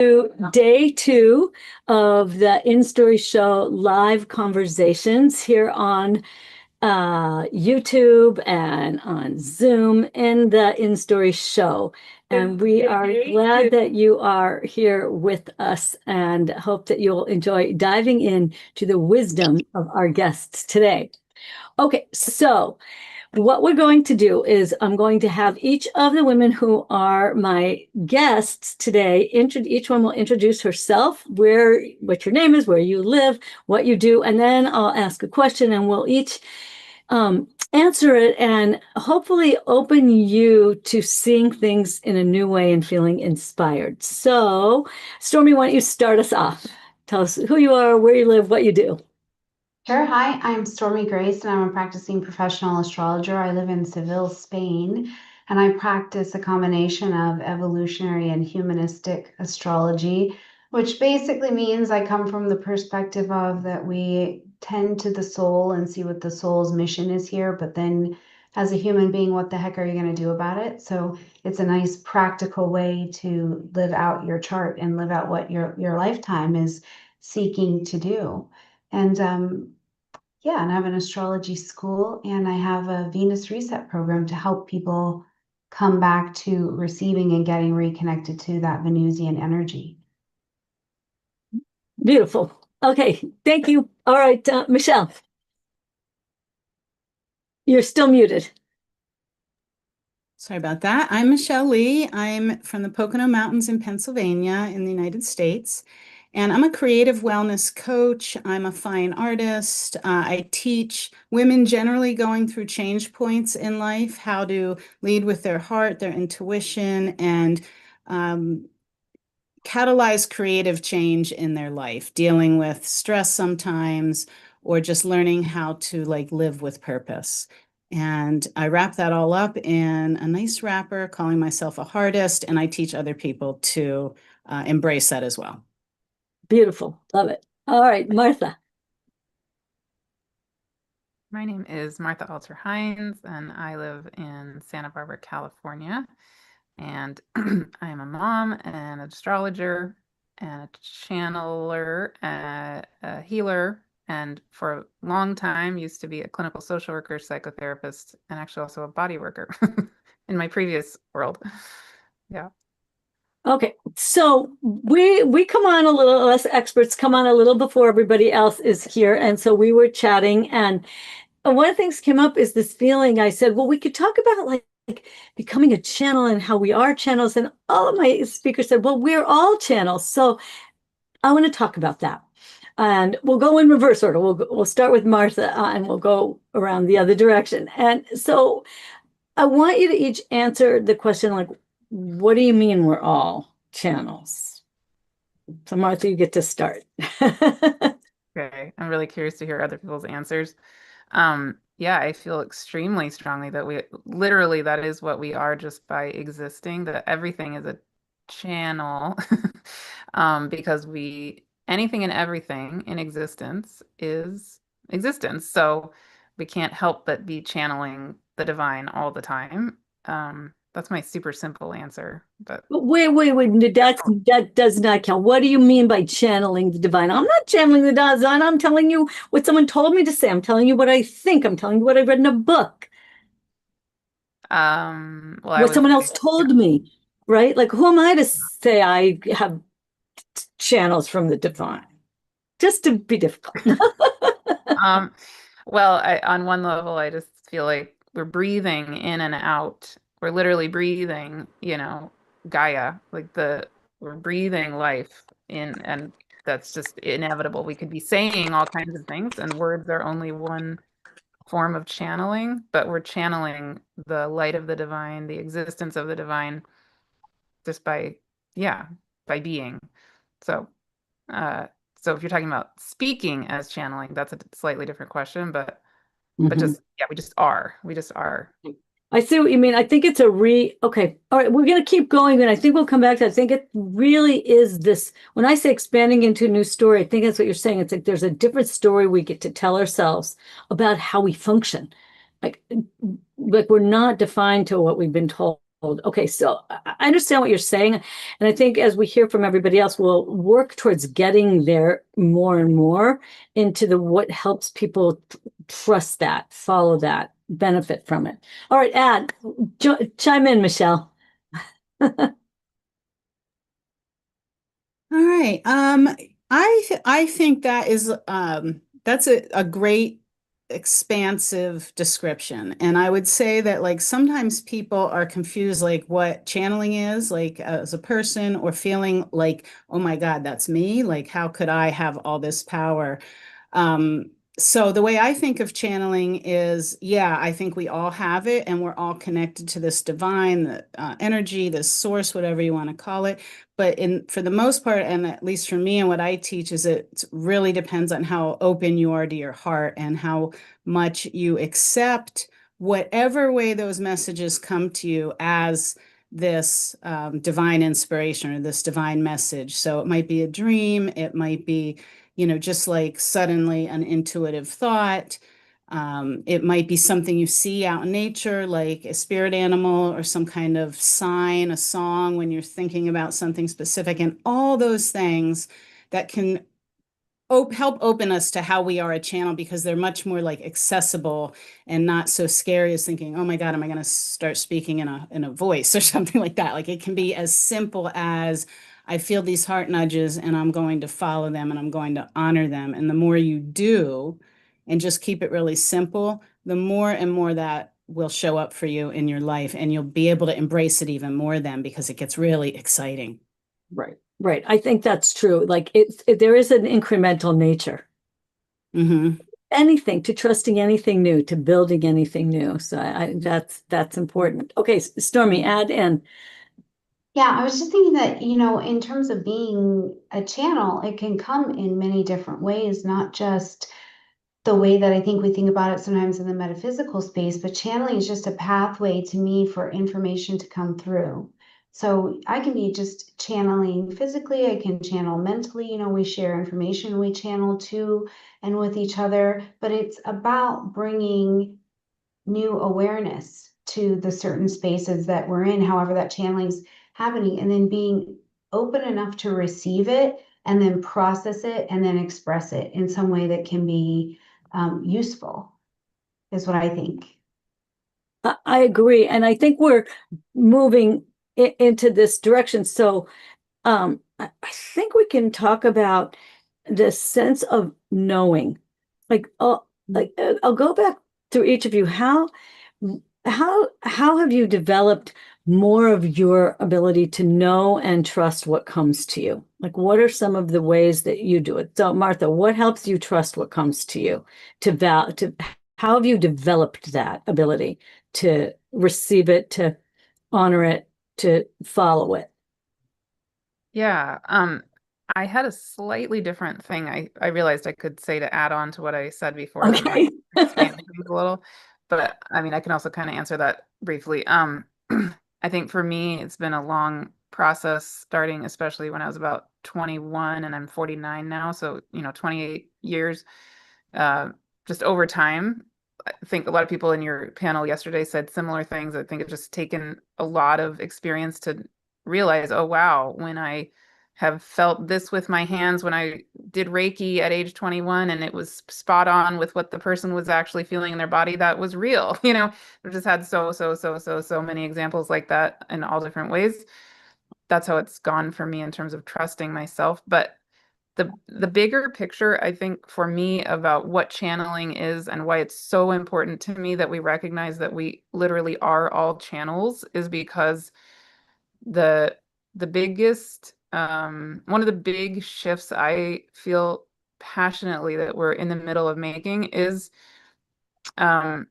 to day 2 of the InStory show live conversations here on YouTube and on Zoom in the InStory show. And we are glad that you are here with us and hope that you'll enjoy diving in to the wisdom of our guests today. Okay, so what we're going to do is I'm going to have each of the women who are my guests today, each one will introduce herself, what your name is, where you live, what you do, and then I'll ask a question and we'll each answer it and hopefully open you to seeing things in a new way and feeling inspired. So, Stormie, why don't you start us off? Tell us who you are, where you live, what you do. Sure. Hi, I'm Stormie Grace, and I'm a practicing professional astrologer. I live in Seville, Spain, and I practice a combination of evolutionary and humanistic astrology, which basically means I come from the perspective of that we tend to the soul and see what the soul's mission is here, but then as a human being, what the heck are you going to do about it? So it's a nice practical way to live out your chart and live out what your lifetime is seeking to do. And yeah, and I have an astrology school and I have a Venus reset program to help people come back to receiving and getting reconnected to that Venusian energy. Beautiful. Okay, thank you. All right, Michelle. You're still muted. Sorry about that. I'm Michelle Lee. I'm from the Pocono Mountains in Pennsylvania in the United States. And I'm a creative wellness coach. I'm a fine artist. I teach women generally going through change points in life, how to lead with their heart, their intuition, and catalyze creative change in their life, dealing with stress sometimes, or just learning how to live with purpose. And I wrap that all up in a nice wrapper, calling myself a heartist, and I teach other people to embrace that as well. Beautiful. Love it. All right, Martha. My name is Martha Hines, and I live in Santa Barbara, California. And I am a mom and an astrologer and a channeler, a healer, and for a long time used to be a clinical social worker, psychotherapist, and actually also a body worker in my previous world. Yeah. Okay, so we come on a little, us experts come on a little before everybody else is here, and so we were chatting, and one of the things came up is this feeling. I said, well, we could talk about like becoming a channel and how we are channels, and all of my speakers said, well, we're all channels. So I want to talk about that, and we'll go in reverse order. We'll start with Martha, and we'll go around the other direction. And so I want you to each answer the question like, what do you mean we're all channels? So Martha, you get to start. Okay, I'm really curious to hear other people's answers. Yeah, I feel extremely strongly that that is what we are just by existing, that everything is a channel, because anything and everything in existence is existence. So we can't help but be channeling the divine all the time. That's my super simple answer. But wait, that does not count. What do you mean by channeling the divine? I'm not channeling the divine. I'm telling you what someone told me to say. I'm telling you what I think. I'm telling you what I read in a book. well, what someone else told me, right? Like, who am I to say I have channels from the divine? Just to be difficult. Well, on one level, I just feel like we're breathing in and out. We're literally breathing, Gaia, we're breathing life in, and that's just inevitable. We could be saying all kinds of things, and words are only one form of channeling, but we're channeling the light of the divine, the existence of the divine, just by being. So, so if you're talking about speaking as channeling, that's a slightly different question, but we just are. We just are. I see what you mean. I think it's okay. All right, we're going to keep going, and I think we'll come back to that. I think it really is this, when I say expanding into a new story, I think that's what you're saying. It's like there's a different story we get to tell ourselves about how we function. Like we're not defined to what we've been told Okay, so I understand what you're saying. And I think as we hear from everybody else, we'll work towards getting there more and more into what helps people trust that, follow that, benefit from it. All right, chime in, Michelle. All right. I think that is that's a great expansive description. And I would say that like sometimes people are confused like what channeling is like as a person or feeling like, oh my God, that's me. Like how could I have all this power? Um, so the way I think of channeling is, yeah, I think we all have it and we're all connected to this divine energy, this source, whatever you want to call it. But for the most part, and at least for me and what I teach, is it really depends on how open you are to your heart and how much you accept whatever way those messages come to you as this divine inspiration or this divine message. So it might be a dream, it might be, just like suddenly an intuitive thought. It might be something you see out in nature, like a spirit animal or some kind of sign, a song when you're thinking about something specific, and all those things that can help open us to how we are a channel because they're much more like accessible and not so scary as thinking, oh my God, am I going to start speaking in a voice or something like that? Like it can be as simple as I feel these heart nudges and I'm going to follow them and I'm going to honor them. And the more you do and just keep it really simple, the more and more that will show up for you in your life and you'll be able to embrace it even more then because it gets really exciting. Right. Right. I think that's true. Like there is an incremental nature. Mm-hmm. Anything to trusting anything new, to building anything new. So that's important. Okay, Stormie, add in. Yeah, I was just thinking that, in terms of being a channel, it can come in many different ways, not just the way that I think we think about it sometimes in the metaphysical space, but channeling is just a pathway to me for information to come through. So I can be just channeling physically, I can channel mentally, we share information, we channel to and with each other, but it's about bringing new awareness to the certain spaces that we're in, however that channeling's happening, and then being open enough to receive it and then process it and then express it in some way that can be useful, is what I think. I agree, and I think we're moving into this direction. So, I think we can talk about the sense of knowing. I'll go back to each of you. How have you developed more of your ability to know and trust what comes to you? Like, what are some of the ways that you do it? So, Martha, what helps you trust what comes to you? How have you developed that ability to receive it, to honor it, to follow it? Yeah. I had a slightly different thing I realized I could say to add on to what I said before that Okay. might expand things a little. But I mean, I can also kind of answer that briefly. I think for me, it's been a long process starting, especially when I was about 21 and I'm 49 now. So, 28 years, uh, just over time. I think a lot of people in your panel yesterday said similar things. I think it's just taken a lot of experience to realize, oh, wow, when I have felt this with my hands, when I did Reiki at age 21 and it was spot on with what the person was actually feeling in their body, that was real. We've just had so many examples like that in all different ways. That's how it's gone for me in terms of trusting myself. But the bigger picture, I think, for me about what channeling is and why it's so important to me that we recognize that we literally are all channels is because the biggest one of the big shifts I feel passionately that we're in the middle of making is um,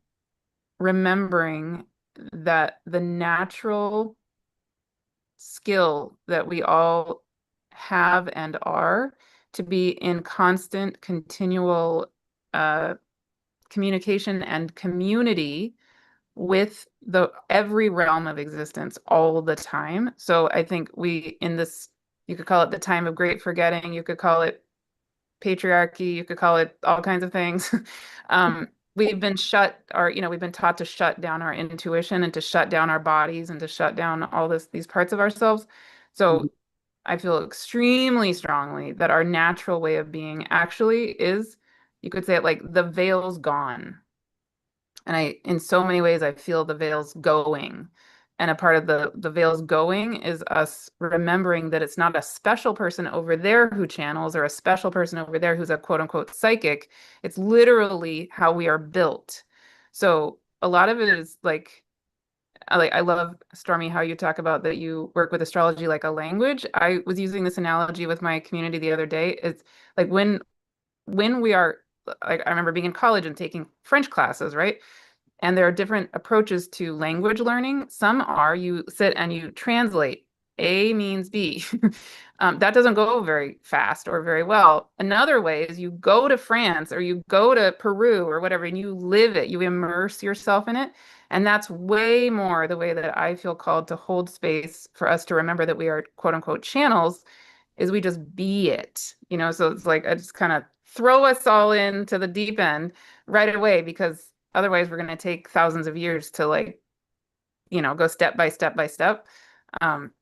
remembering that the natural skill that we all have and are to be in constant, continual communication and community with every realm of existence all the time. So I think you could call it the time of great forgetting, you could call it patriarchy, you could call it all kinds of things. we've been we've been taught to shut down our intuition and to shut down our bodies and to shut down all these parts of ourselves. So I feel extremely strongly that our natural way of being actually is, you could say it like the veil's gone. And in so many ways, I feel the veil's going. And a part of the veil's going is us remembering that it's not a special person over there who channels or a special person over there who's a quote unquote psychic. It's literally how we are built. So a lot of it is like I love, Stormy, how you talk about that you work with astrology like a language. I was using this analogy with my community the other day. It's like when we are, like, I remember being in college and taking French classes, right? And there are different approaches to language learning. Some are you sit and you translate. A means B. That doesn't go very fast or very well. Another way is you go to France or you go to Peru or whatever, and you live it, you immerse yourself in it. And that's way more the way that I feel called to hold space for us to remember that we are quote unquote channels, is we just be it, So it's like I just kind of throw us all into the deep end right away, because otherwise we're going to take thousands of years to like, go step by step by step.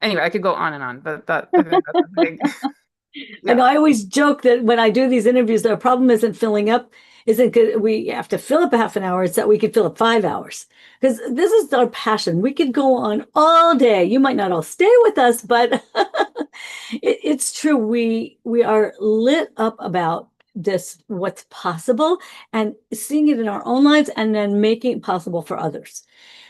Anyway, I could go on and on, but I think that's a big, I know yeah. I always joke that when I do these interviews, the problem isn't filling up, isn't good. We have to fill up a half an hour. It's that we could fill up 5 hours because this is our passion. We could go on all day. You might not all stay with us, but it's true. We are lit up about this, what's possible, and seeing it in our own lives and then making it possible for others.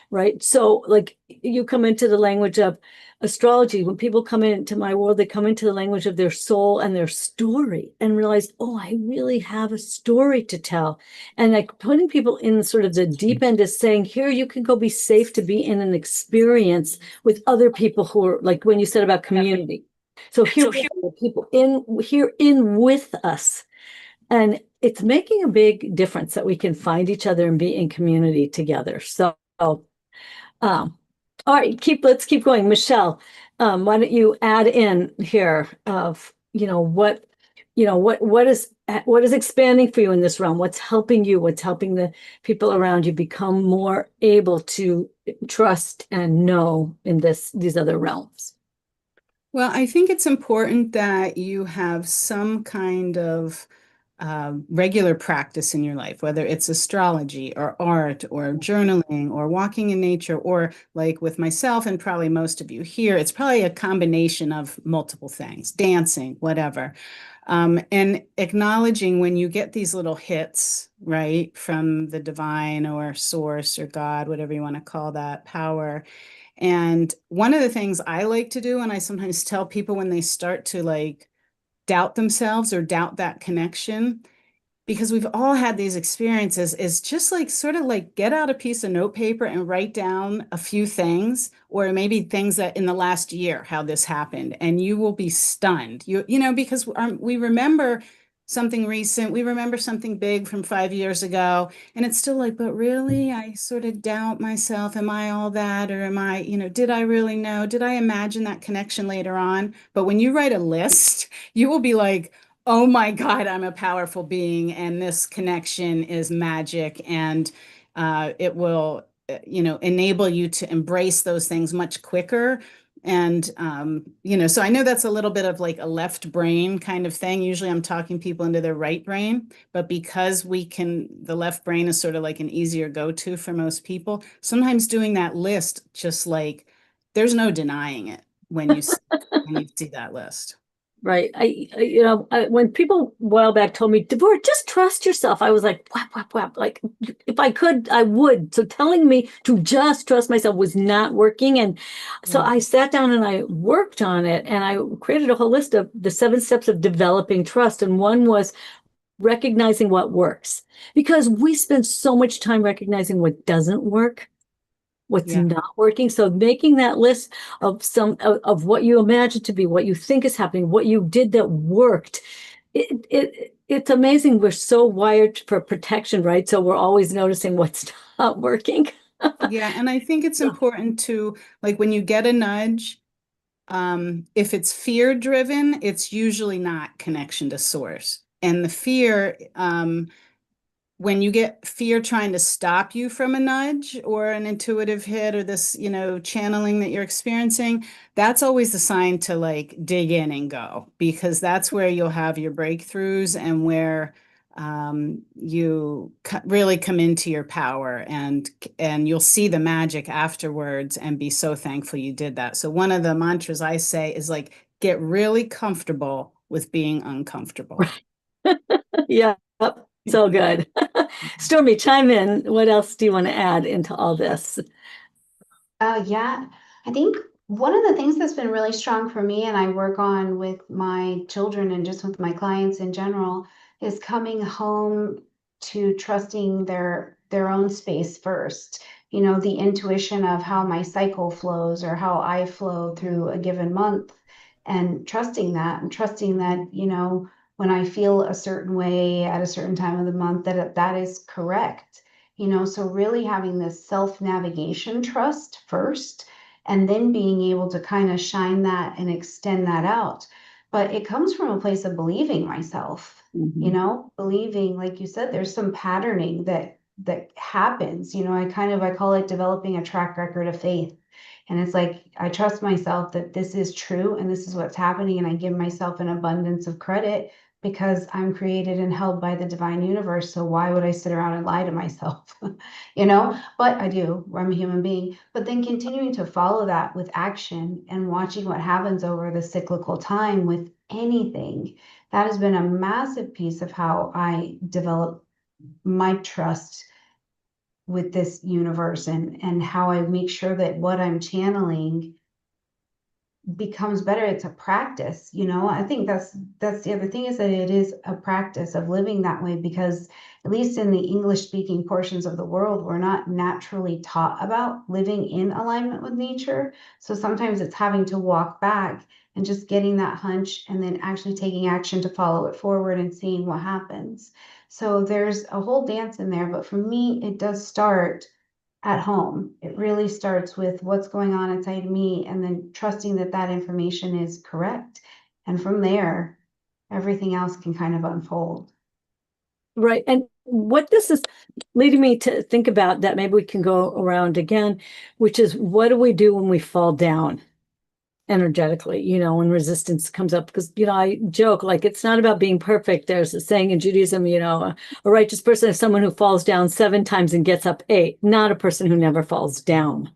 Right. So like you come into the language of astrology. When people come into my world, they come into the language of their soul and their story and realize, oh, I really have a story to tell. And like putting people in sort of the deep end is saying, here, you can go be safe to be in an experience with other people who are like when you said about community. So here we are, people in with us. And it's making a big difference that we can find each other and be in community together. So all right, let's keep going. Michelle, why don't you add in here of, what is expanding for you in this realm? What's helping you? What's helping the people around you become more able to trust and know in these other realms? Well, I think it's important that you have some kind of regular practice in your life, whether it's astrology or art or journaling or walking in nature, or like with myself and probably most of you here, it's probably a combination of multiple things, dancing, whatever. And acknowledging when you get these little hits, right, from the divine or source or God, whatever you want to call that power. And one of the things I like to do, and I sometimes tell people when they start to like doubt themselves or doubt that connection, because we've all had these experiences, is just like sort of like get out a piece of note paper and write down a few things, or maybe things that in the last year, how this happened, and you will be stunned. Because we remember something recent, we remember something big from 5 years ago, and it's still like, but really, I sort of doubt myself. Am I all that? Or am I, did I really know? Did I imagine that connection later on? But when you write a list, you will be like, oh my God, I'm a powerful being, and this connection is magic, and it will, enable you to embrace those things much quicker. And, so I know that's a little bit of like a left brain kind of thing. Usually I'm talking people into their right brain, but because the left brain is sort of like an easier go-to for most people, sometimes doing that list, just like, there's no denying it when you see that list. Right. When people a while back told me, Devorah, just trust yourself. I was like, whap, whap, whap. Like, if I could, I would. So telling me to just trust myself was not working. And so I sat down and I worked on it, and I created a whole list of the 7 steps of developing trust. And one was recognizing what works, because we spend so much time recognizing what doesn't work, what's not working. So making that list of of what you imagine to be, what you think is happening, what you did that worked. It's amazing. We're so wired for protection, right? So we're always noticing what's not working. Yeah, and I think it's important to, like, when you get a nudge, if it's fear driven, it's usually not connection to source. And the fear, when you get fear trying to stop you from a nudge or an intuitive hit or this, channeling that you're experiencing, that's always the sign to like dig in and go, because that's where you'll have your breakthroughs and where you really come into your power, and you'll see the magic afterwards and be so thankful you did that. So one of the mantras I say is like, get really comfortable with being uncomfortable. Yeah, so good. Stormie, chime in. What else do you want to add into all this? Yeah, I think one of the things that's been really strong for me, and I work on with my children and just with my clients in general, is coming home to trusting their own space first. The intuition of how my cycle flows or how I flow through a given month, and trusting that, when I feel a certain way at a certain time of the month, that is correct. So really having this self-navigation trust first, and then being able to kind of shine that and extend that out. But it comes from a place of believing myself, believing, like you said, there's some patterning that happens. I call it developing a track record of faith. And it's like, I trust myself that this is true and this is what's happening. And I give myself an abundance of credit because I'm created and held by the divine universe. So why would I sit around and lie to myself? But I do, I'm a human being. But then continuing to follow that with action and watching what happens over the cyclical time with anything, that has been a massive piece of how I develop my trust with this universe, and how I make sure that what I'm channeling becomes better. It's a practice. I think that's the other thing, is that it is a practice of living that way, because at least in the English speaking portions of the world, we're not naturally taught about living in alignment with nature. So sometimes it's having to walk back and just getting that hunch and then actually taking action to follow it forward and seeing what happens. So there's a whole dance in there, but for me, it does start at home. It really starts with what's going on inside me, and then trusting that that information is correct. And from there, everything else can kind of unfold. Right. And what this is leading me to think about, that maybe we can go around again, which is, what do we do when we fall down energetically, when resistance comes up? Because, I joke, like, it's not about being perfect. There's a saying in Judaism, a righteous person is someone who falls down 7 times and gets up 8, not a person who never falls down.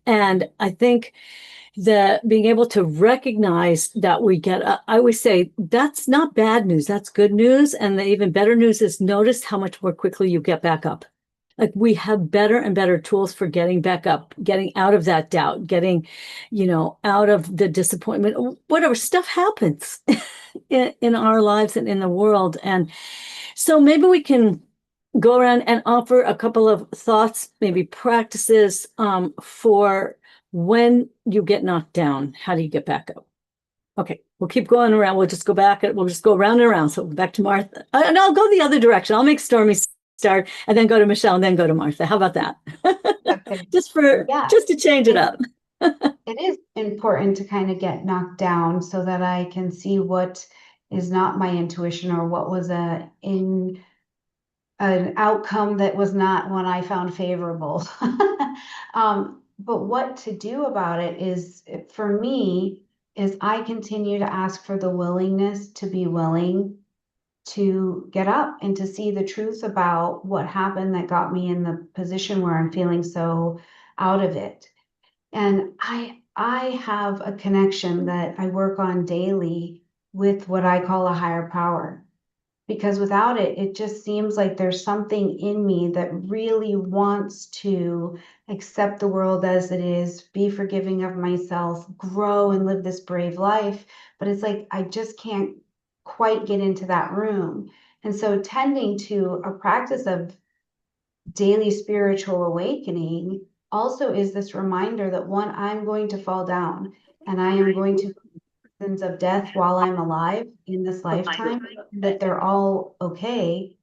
And I think that being able to recognize that we get up, I always say that's not bad news, that's good news. And the even better news is, notice how much more quickly you get back up. Like, we have better and better tools for getting back up, getting out of that doubt, getting, out of the disappointment, whatever stuff happens in our lives and in the world. And so maybe we can go around and offer a couple of thoughts, maybe practices for when you get knocked down. How do you get back up? Okay, we'll keep going around. We'll just go back and we'll just go around and around. So back to Martha. And I'll go the other direction. I'll make Stormie start and then go to Michelle and then go to Martha. How about that? Okay. just to change it up. It is important to kind of get knocked down so that I can see what is not my intuition, or what was an outcome that was not one I found favorable. But what to do about it is, for me, is I continue to ask for the willingness to be willing to get up and to see the truth about what happened that got me in the position where I'm feeling so out of it. And I have a connection that I work on daily with what I call a higher power, because without it, it just seems like there's something in me that really wants to accept the world as it is, be forgiving of myself, grow and live this brave life. But it's like, I just can't quite get into that room. And so tending to a practice of daily spiritual awakening also is this reminder that, one, I'm going to fall down, and I am going to of death while I'm alive in this lifetime, that they're all okay.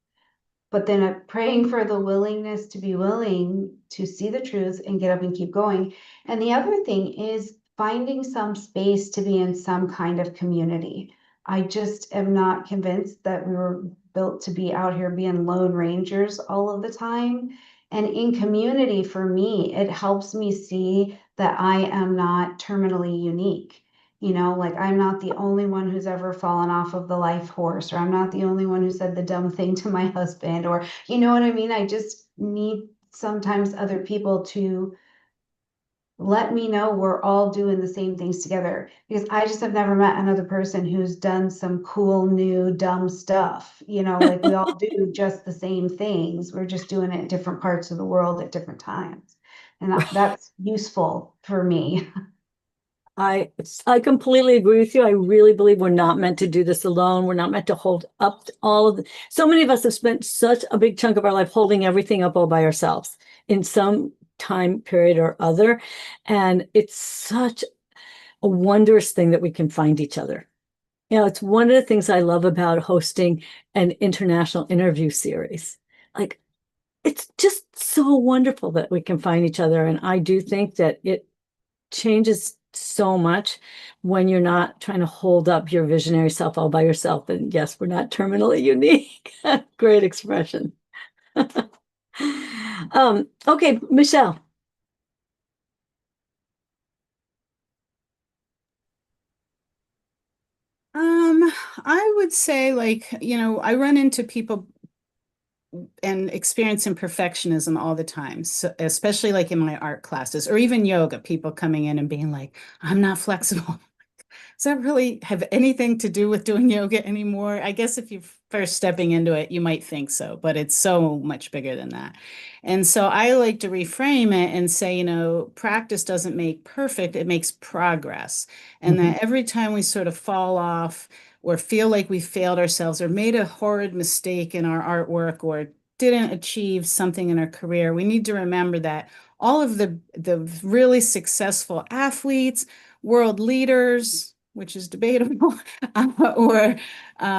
But then praying for the willingness to be willing to see the truth and get up and keep going. And the other thing is finding some space to be in some kind of community. I just am not convinced that we were built to be out here being lone rangers all of the time. And in community, for me, it helps me see that I am not terminally unique. You know, like I'm not the only one who's ever fallen off of the life horse, or I'm not the only one who said the dumb thing to my husband, or you know what I mean? I just need sometimes other people to let me know we're all doing the same things together, because I just have never met another person who's done some cool, new, dumb stuff. You know, like we all do just the same things. We're just doing it in different parts of the world at different times. And that's useful for me. I completely agree with you. I really believe we're not meant to do this alone. We're not meant to hold up all of the, so many of us have spent such a big chunk of our life holding everything up all by ourselves in some time period or other. And it's such a wondrous thing that we can find each other. You know, it's one of the things I love about hosting an international interview series. Like, it's just so wonderful that we can find each other. And I do think that it changes so much when you're not trying to hold up your visionary self all by yourself. And yes, we're not terminally unique. Great expression. Okay, Michelle. I would say, like, you know, I run into people and experiencing perfectionism all the time. So especially like in my art classes or even yoga, people coming in and being like, I'm not flexible. Does that really have anything to do with doing yoga anymore? I guess if you're first stepping into it, you might think so, but it's so much bigger than that. And so I like to reframe it and say, you know, practice doesn't make perfect, it makes progress. And that every time we sort of fall off or feel like we failed ourselves or made a horrid mistake in our artwork or didn't achieve something in our career, we need to remember that all of the really successful athletes, world leaders, which is debatable, or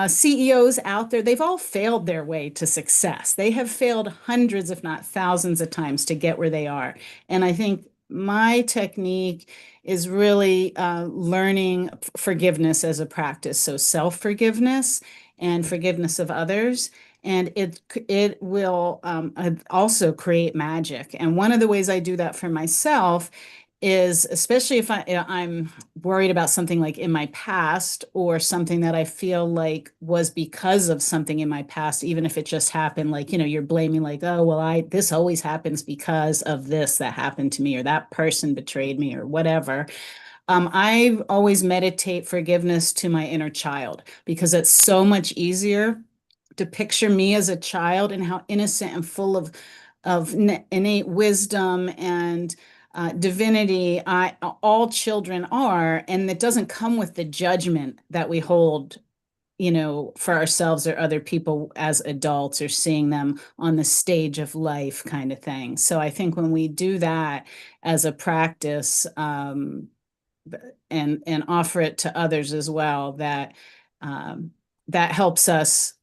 CEOs out there, they've all failed their way to success. They have failed hundreds, if not thousands of times to get where they are. And I think my technique is really learning forgiveness as a practice. So self-forgiveness and forgiveness of others. And it will also create magic. And one of the ways I do that for myself is, especially if I'm worried about something like in my past or something that I feel like was because of something in my past, even if it just happened, like, you know, you're blaming like, oh, well, this always happens because of this that happened to me or that person betrayed me or whatever. I always meditate forgiveness to my inner child because it's so much easier to picture me as a child and how innocent and full of innate wisdom and divinity all children are, and it doesn't come with the judgment that we hold, you know, for ourselves or other people as adults or seeing them on the stage of life kind of thing. So I think when we do that as a practice, and offer it to others as well, that helps us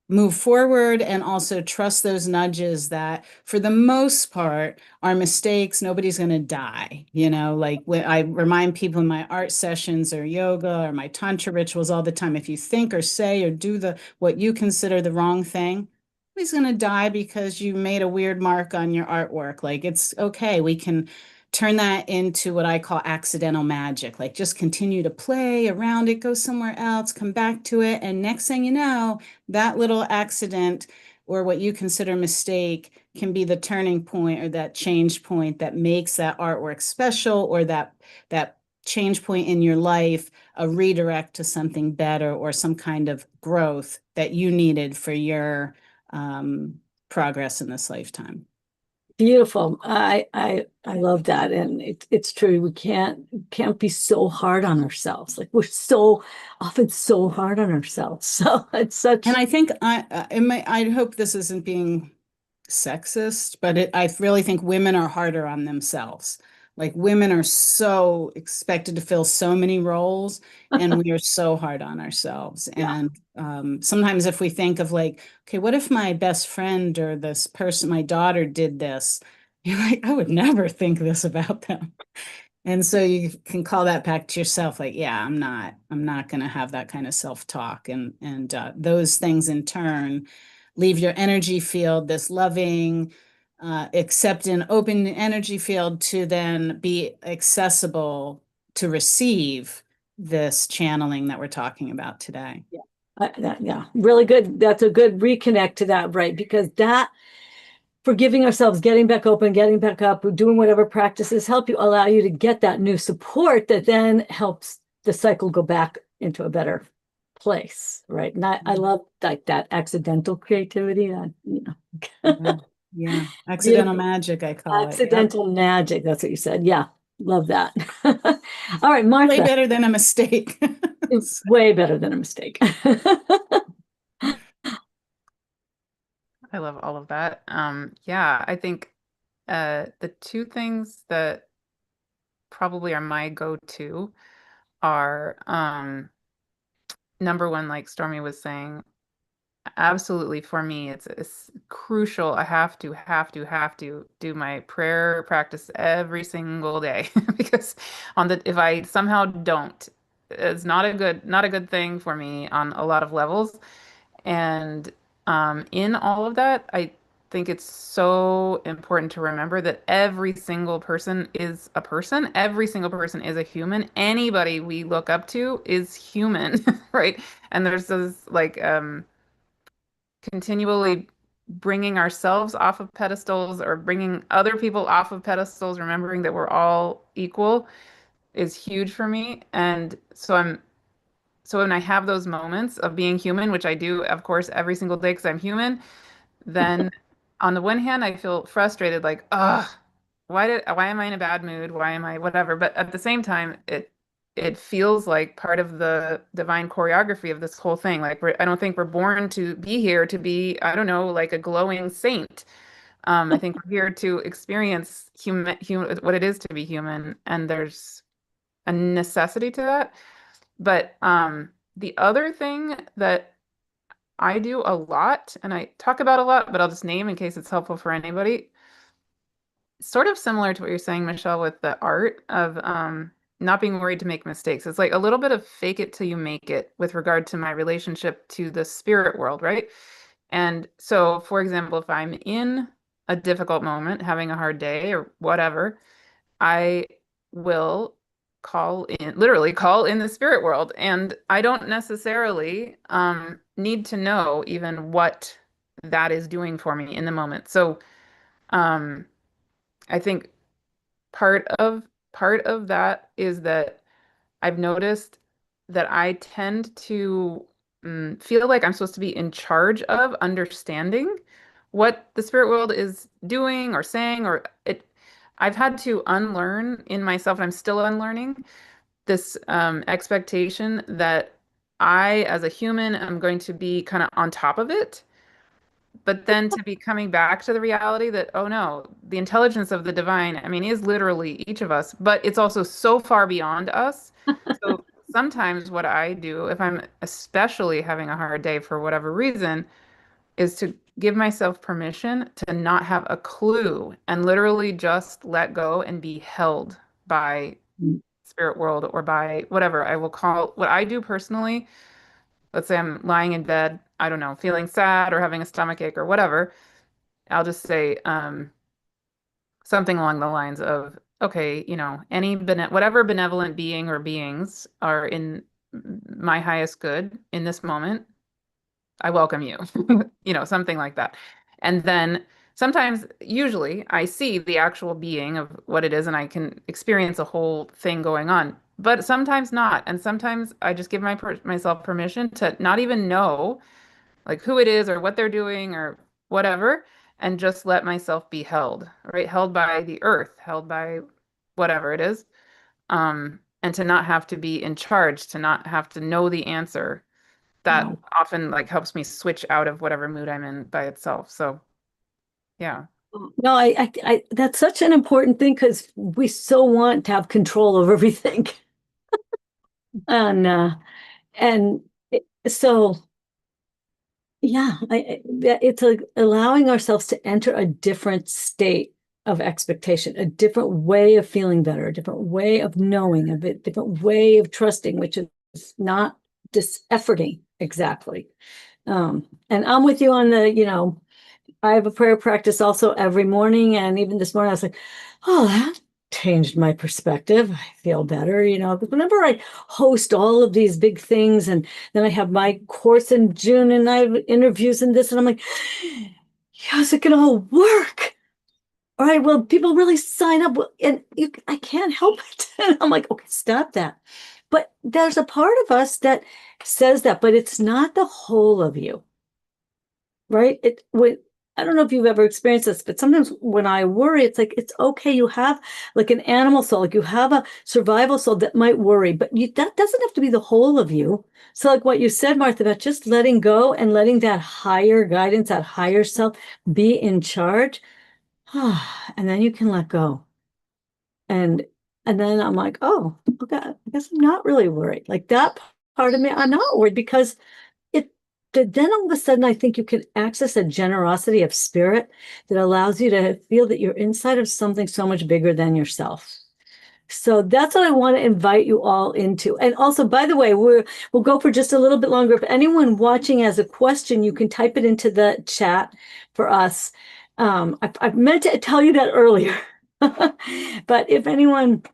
move forward and also trust those nudges that for the most part are mistakes. Nobody's going to die. You know, like when I remind people in my art sessions or yoga or my tantra rituals all the time, if you think or say or do what you consider the wrong thing, nobody's going to die because you made a weird mark on your artwork. Like, it's okay. We can turn that into what I call accidental magic. Like, just continue to play around it, go somewhere else, come back to it. And next thing you know, that little accident or what you consider mistake can be the turning point or that change point that makes that artwork special, or that change point in your life, a redirect to something better or some kind of growth that you needed for your progress in this lifetime. Beautiful. I love that. And it's true. We can't be so hard on ourselves. Like, we're so often so hard on ourselves. So it's such. And I think I hope this isn't being sexist, but I really think women are harder on themselves. Like, women are so expected to fill so many roles, and we are so hard on ourselves. Yeah. And sometimes if we think of like, okay, what if my best friend or this person, my daughter did this? You're like, I would never think this about them. And so you can call that back to yourself, like, yeah, I'm not going to have that kind of self-talk. And those things in turn leave your energy field, this loving, accepting, open energy field to then be accessible to receive this channeling that we're talking about today. Yeah, really good. That's a good reconnect to that, right? Because that forgiving ourselves, getting back open, getting back up, doing whatever practices allow you to get that new support that then helps the cycle go back into a better place, right? And I love like that accidental creativity, that, you know. Yeah. Accidental magic, I call it. Accidental magic, that's what you said. Yeah, love that. All right, Martha. Way better than a mistake. It's way better than a mistake. I love all of that. Yeah, I think the two things that probably are my go-to are number one, like Stormie was saying, absolutely for me, it's crucial. I have to do my prayer practice every single day because if I somehow don't, it's not a good thing for me on a lot of levels. And in all of that, I think it's so important to remember that every single person is a person. Every single person is a human. Anybody we look up to is human, right? And there's this like continually bringing ourselves off of pedestals or bringing other people off of pedestals, remembering that we're all equal is huge for me. And so when I have those moments of being human, which I do, of course, every single day because I'm human, then on the one hand, I feel frustrated, like, ugh, why am I in a bad mood? Why am I whatever? But at the same time, it feels like part of the divine choreography of this whole thing. Like I don't think we're born to be here to be, I don't know, like a glowing saint. I think we're here to experience human what it is to be human, and there's a necessity to that. But the other thing that I do a lot, and I talk about a lot, but I'll just name in case it's helpful for anybody. Sort of similar to what you're saying, Michelle, with the art of not being worried to make mistakes. It's like a little bit of fake it till you make it with regard to my relationship to the spirit world, right? And so, for example, if I'm in a difficult moment, having a hard day or whatever, I will literally call in the spirit world. And I don't necessarily need to know even what that is doing for me in the moment. So um, I think part of part of that is that I've noticed that I tend to feel like I'm supposed to be in charge of understanding what the spirit world is doing or saying, or it. I've had to unlearn in myself, and I'm still unlearning this expectation that I, as a human, am going to be kind of on top of it. But then to be coming back to the reality that, oh no, the intelligence of the divine, I mean, is literally each of us, but it's also so far beyond us. So sometimes what I do, if I'm especially having a hard day for whatever reason, is to give myself permission to not have a clue and literally just let go and be held by spirit world or by whatever I will call what I do personally. Let's say I'm lying in bed, I don't know, feeling sad or having a stomach ache or whatever. I'll just say something along the lines of, okay, whatever benevolent being or beings are in my highest good in this moment, I welcome you, something like that. And then sometimes, usually, I see the actual being of what it is and I can experience a whole thing going on. But sometimes not. And sometimes I just give myself permission to not even know like who it is or what they're doing or whatever, and just let myself be held, right? Held by the earth, held by whatever it is. And to not have to be in charge, to not have to know the answer. That often like helps me switch out of whatever mood I'm in by itself. So yeah. No, that's such an important thing because we so want to have control over everything. And so, yeah, it's allowing ourselves to enter a different state of expectation, a different way of feeling better, a different way of knowing, a bit different way of trusting, which is not dis-efforting exactly. And I'm with you on the, I have a prayer practice also every morning. And even this morning, I was like, oh, that changed my perspective. I feel better, because whenever I host all of these big things, and then I have my course in June and I have interviews and this, and I'm like, how's it going to all work? All right, well, people really sign up and I can't help it. And I'm like, okay, stop that. But there's a part of us that says that, but it's not the whole of you, right? I don't know if you've ever experienced this, but sometimes when I worry, it's like, it's okay. You have like an animal soul, like you have a survival soul that might worry, but that doesn't have to be the whole of you. So like what you said, Martha, about just letting go and letting that higher guidance, that higher self be in charge. And then you can let go. And then I'm like, oh, okay, I guess I'm not really worried. Like that part of me, I'm not worried because then all of a sudden I think you can access a generosity of spirit that allows you to feel that you're inside of something so much bigger than yourself. So that's what I want to invite you all into. And also, by the way, we'll go for just a little bit longer. If anyone watching has a question, you can type it into the chat for us. I've meant to tell you that earlier, but if anyone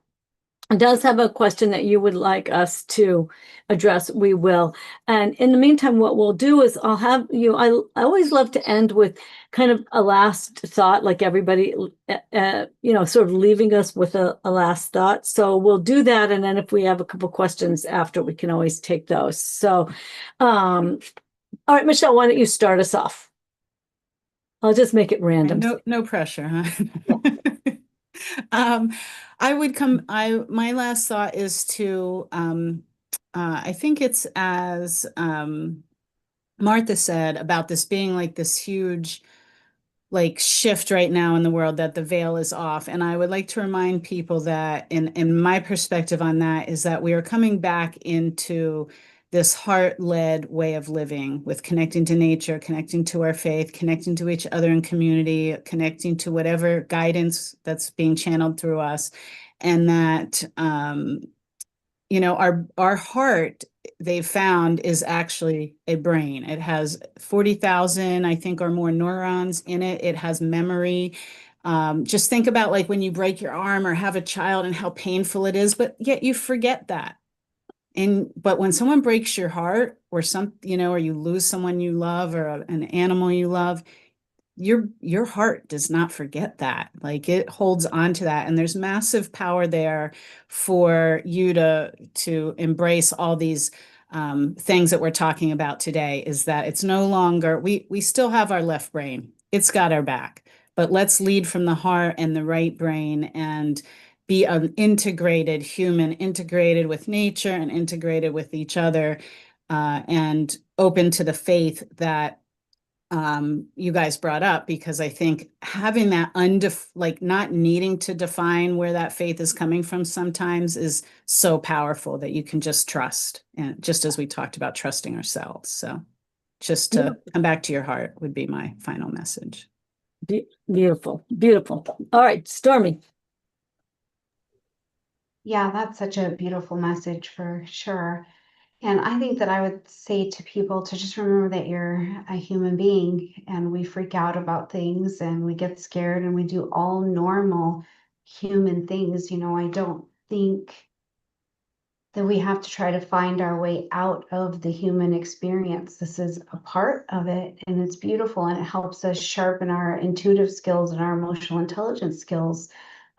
does have a question that you would like us to address, we will. And in the meantime, what we'll do is I'll have you, I always love to end with kind of a last thought, like everybody, sort of leaving us with a last thought. So we'll do that. And then if we have a couple questions after, we can always take those. So, all right, Michelle, why don't you start us off? I'll just make it random. No pressure, huh? My last thought is to, I think it's as Martha said about this being like this huge like shift right now in the world, that the veil is off. And I would like to remind people that in my perspective on that is that we are coming back into this heart-led way of living, with connecting to nature, connecting to our faith, connecting to each other in community, connecting to whatever guidance that's being channeled through us. And that, our heart, they've found, is actually a brain. It has 40,000, I think, or more neurons in it. It has memory. Just think about like when you break your arm or have a child and how painful it is, but yet you forget that. But when someone breaks your heart, or or you lose someone you love, or an animal you love, your heart does not forget that. Like, it holds on to that. And there's massive power there for you to embrace all these things that we're talking about today. Is that it's no longer, we still have our left brain. It's got our back, but let's lead from the heart and the right brain, and be an integrated human, integrated with nature and integrated with each other, and open to the faith that you guys brought up. Because I think having that like not needing to define where that faith is coming from sometimes is so powerful, that you can just trust. And just as we talked about trusting ourselves. So just to come back to your heart would be my final message. Beautiful. Beautiful. All right, Stormie. Yeah, that's such a beautiful message for sure. And I think that I would say to people to just remember that you're a human being, and we freak out about things and we get scared and we do all normal human things. I don't think that we have to try to find our way out of the human experience. This is a part of it, and it's beautiful, and it helps us sharpen our intuitive skills and our emotional intelligence skills.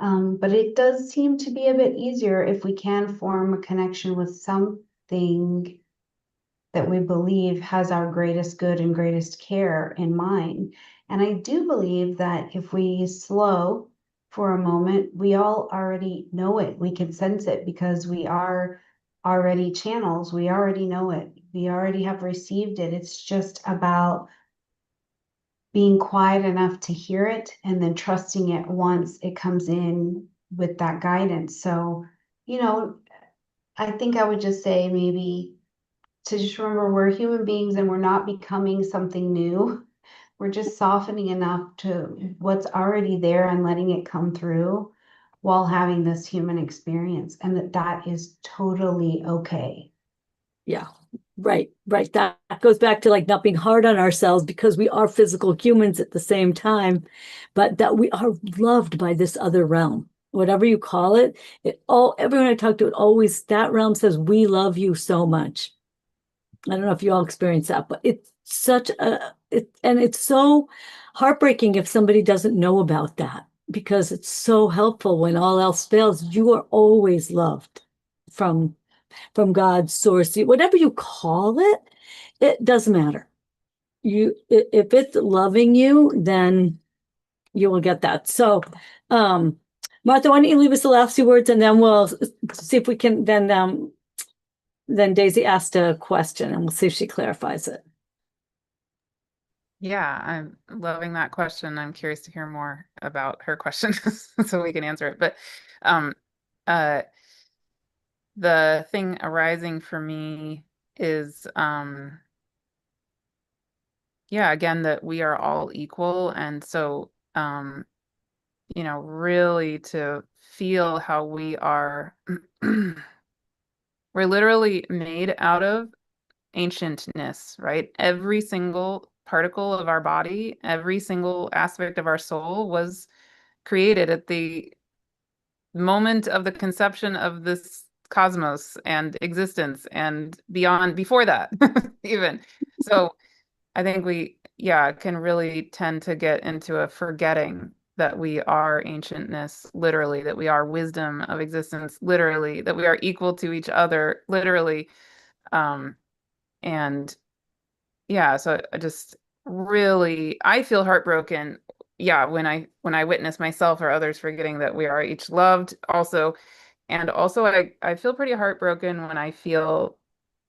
But it does seem to be a bit easier if we can form a connection with something that we believe has our greatest good and greatest care in mind. And I do believe that if we slow for a moment, we all already know it. We can sense it because we are already channels. We already know it. We already have received it. It's just about being quiet enough to hear it, and then trusting it once it comes in with that guidance. So, I think I would just say maybe to just remember we're human beings and we're not becoming something new. We're just softening enough to what's already there and letting it come through while having this human experience, and that is totally okay. Yeah, right. That goes back to like not being hard on ourselves because we are physical humans at the same time, but that we are loved by this other realm. Whatever you call it, everyone I talk to, it always, that realm says, we love you so much. I don't know if you all experience that, but it's and it's so heartbreaking if somebody doesn't know about that, because it's so helpful when all else fails. You are always loved from God's source, whatever you call it, it doesn't matter. If it's loving you, then you will get that. So, Martha, why don't you leave us the last few words, and then we'll see if we can. Then Daisy asked a question, and we'll see if she clarifies it. Yeah, I'm loving that question. I'm curious to hear more about her question so we can answer it. But um, uh, the thing arising for me is, yeah, again, that we are all equal. And so, really to feel how we are, we're literally made out of ancientness, right? Every single particle of our body, every single aspect of our soul was created at the moment of the conception of this cosmos and existence and beyond, before that, even. So I think we, yeah, can really tend to get into a forgetting that we are ancientness, literally, that we are wisdom of existence, literally, that we are equal to each other, literally. Um, and yeah, so I just really, I feel heartbroken. Yeah, when I witness myself or others forgetting that we are each loved also. And also I feel pretty heartbroken when I feel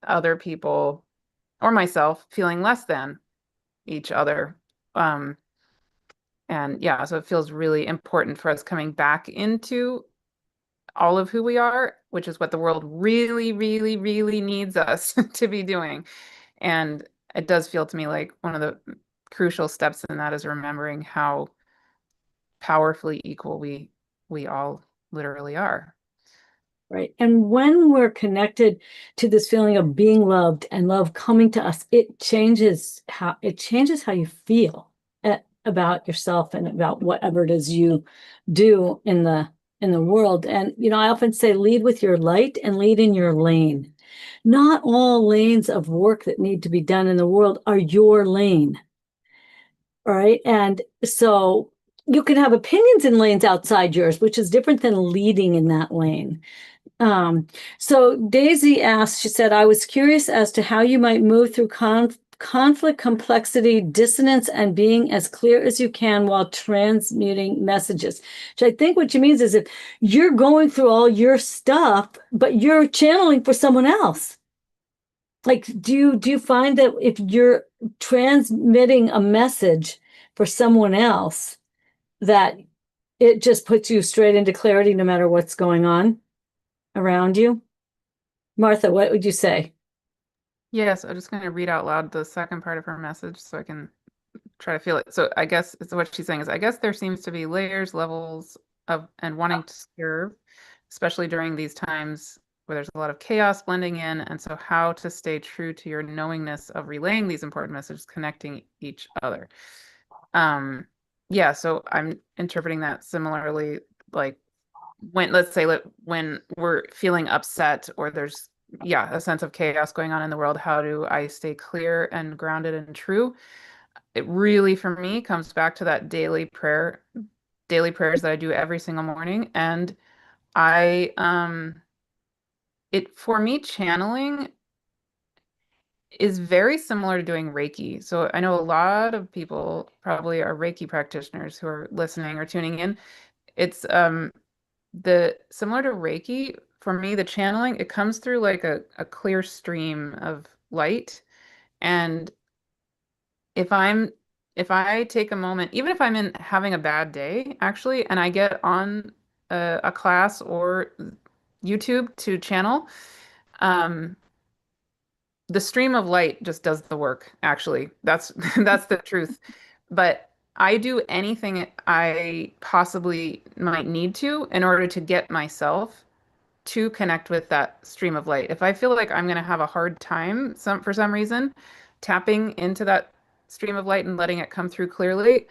other people or myself feeling less than each other. Um, and yeah, so it feels really important for us coming back into all of who we are, which is what the world really, really, really needs us to be doing. And it does feel to me like one of the crucial steps in that is remembering how powerfully equal we all literally are. Right. And when we're connected to this feeling of being loved and love coming to us, it changes how you feel about yourself and about whatever it is you do in the world. And I often say, lead with your light and lead in your lane. Not all lanes of work that need to be done in the world are your lane. All right. And so you can have opinions in lanes outside yours, which is different than leading in that lane. So Daisy asked, she said, I was curious as to how you might move through conflict, complexity, dissonance, and being as clear as you can while transmuting messages. Which I think what she means is if you're going through all your stuff, but you're channeling for someone else. Like, do you find that if you're transmitting a message for someone else, that it just puts you straight into clarity no matter what's going on around you? Martha, what would you say? Yes, I'm just going to read out loud the second part of her message so I can try to feel it. So I guess what she's saying is, I guess there seems to be layers, levels of, and wanting to serve, especially during these times where there's a lot of chaos blending in. And so how to stay true to your knowingness of relaying these important messages, connecting each other. Yeah, so I'm interpreting that similarly, like let's say when we're feeling upset or there's, yeah, a sense of chaos going on in the world, how do I stay clear and grounded and true? It really, for me, comes back to that daily prayers that I do every single morning. And I, for me, channeling is very similar to doing Reiki. So I know a lot of people probably are Reiki practitioners who are listening or tuning in. It's the similar to Reiki, for me, the channeling, it comes through like a clear stream of light. And if I'm if I take a moment, even if I'm in having a bad day, actually, and I get on a class or YouTube to channel, um, the stream of light just does the work, actually. That's that's the truth. but I do anything I possibly might need to in order to get myself to connect with that stream of light. If I feel like I'm going to have a hard time for some reason tapping into that stream of light and letting it come through clearly,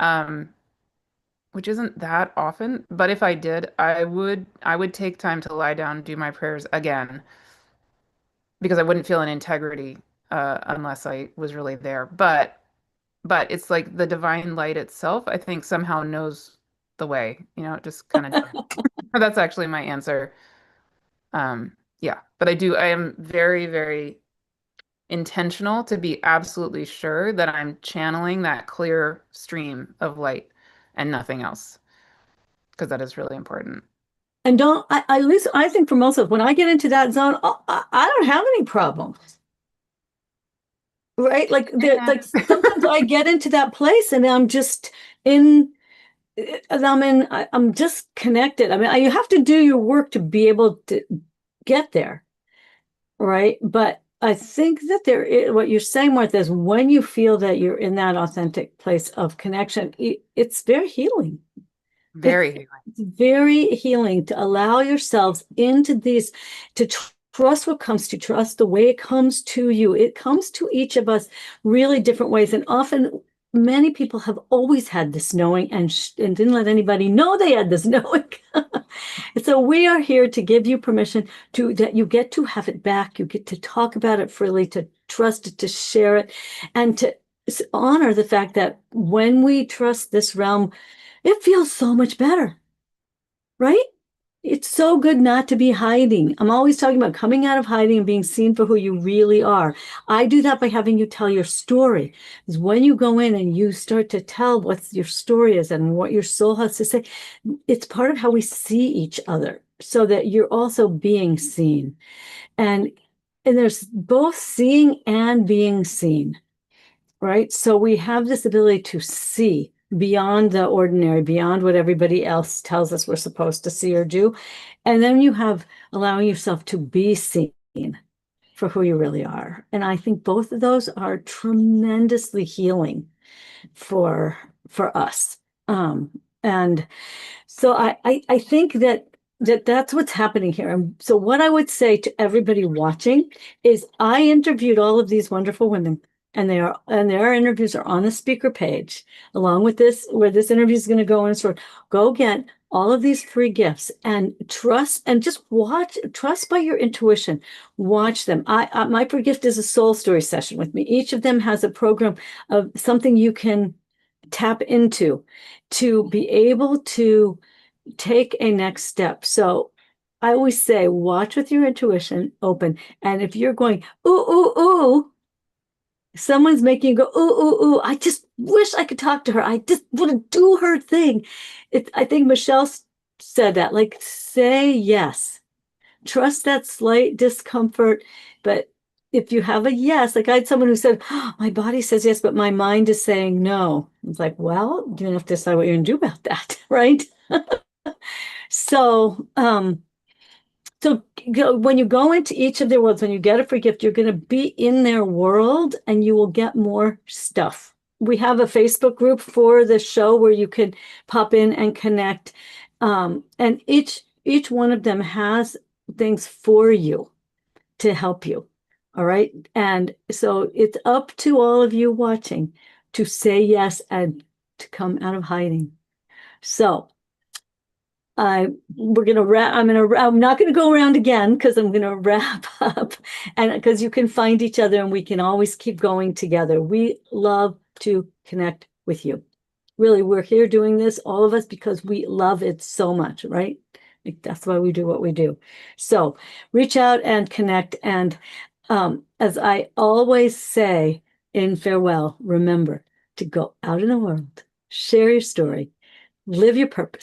um, which isn't that often, but if I did, I would take time to lie down and do my prayers again because I wouldn't feel an integrity unless I was really there. But it's like the divine light itself, I think somehow knows the way, it just kind of that's actually my answer. Yeah, but I am very, very intentional to be absolutely sure that I'm channeling that clear stream of light and nothing else, because that is really important. And at least I think for most of us, when I get into that zone, I don't have any problems. Right? Like sometimes I get into that place and I'm just in, I'm just connected. I mean, you have to do your work to be able to get there. Right. But I think that what you're saying, Martha, is when you feel that you're in that authentic place of connection, it's very healing. Very healing. It's very healing to allow yourselves into these, to trust what comes to, trust the way it comes to you. It comes to each of us really different ways. And often many people have always had this knowing and didn't let anybody know they had this knowing. So we are here to give you permission that you get to have it back. You get to talk about it freely, to trust it, to share it, and to honor the fact that when we trust this realm, it feels so much better, right? It's so good not to be hiding. I'm always talking about coming out of hiding and being seen for who you really are. I do that by having you tell your story. Because when you go in and you start to tell what your story is and what your soul has to say, it's part of how we see each other, so that you're also being seen. And there's both seeing and being seen, right? So we have this ability to see beyond the ordinary, beyond what everybody else tells us we're supposed to see or do. And then you have allowing yourself to be seen for who you really are. And I think both of those are tremendously healing for us. And so I think that's what's happening here. And so what I would say to everybody watching is I interviewed all of these wonderful women, and their interviews are on the speaker page, along with this, where this interview is going to go in. So go get all of these free gifts and trust, and just trust by your intuition. Watch them. My free gift is a soul story session with me. Each of them has a program of something you can tap into to be able to take a next step. So I always say, watch with your intuition open. And if you're going, ooh, ooh, ooh, someone's making you go, ooh, ooh, ooh, I just wish I could talk to her. I just want to do her thing. I think Michelle said that, like, say yes. Trust that slight discomfort. But if you have a yes, like I had someone who said, oh, my body says yes, but my mind is saying no. It's like, well, you have to decide what you're going to do about that, right? So, when you go into each of their worlds, when you get a free gift, you're going to be in their world and you will get more stuff. We have a Facebook group for the show where you can pop in and connect. And each one of them has things for you to help you. All right. And so it's up to all of you watching to say yes and to come out of hiding. So we're gonna wrap. I'm not gonna go around again because I'm gonna wrap up, and because you can find each other and we can always keep going together. We love to connect with you. Really, we're here doing this, all of us, because we love it so much, right? Like, that's why we do what we do. So reach out and connect. And as I always say in farewell, remember to go out in the world, share your story, live your purpose.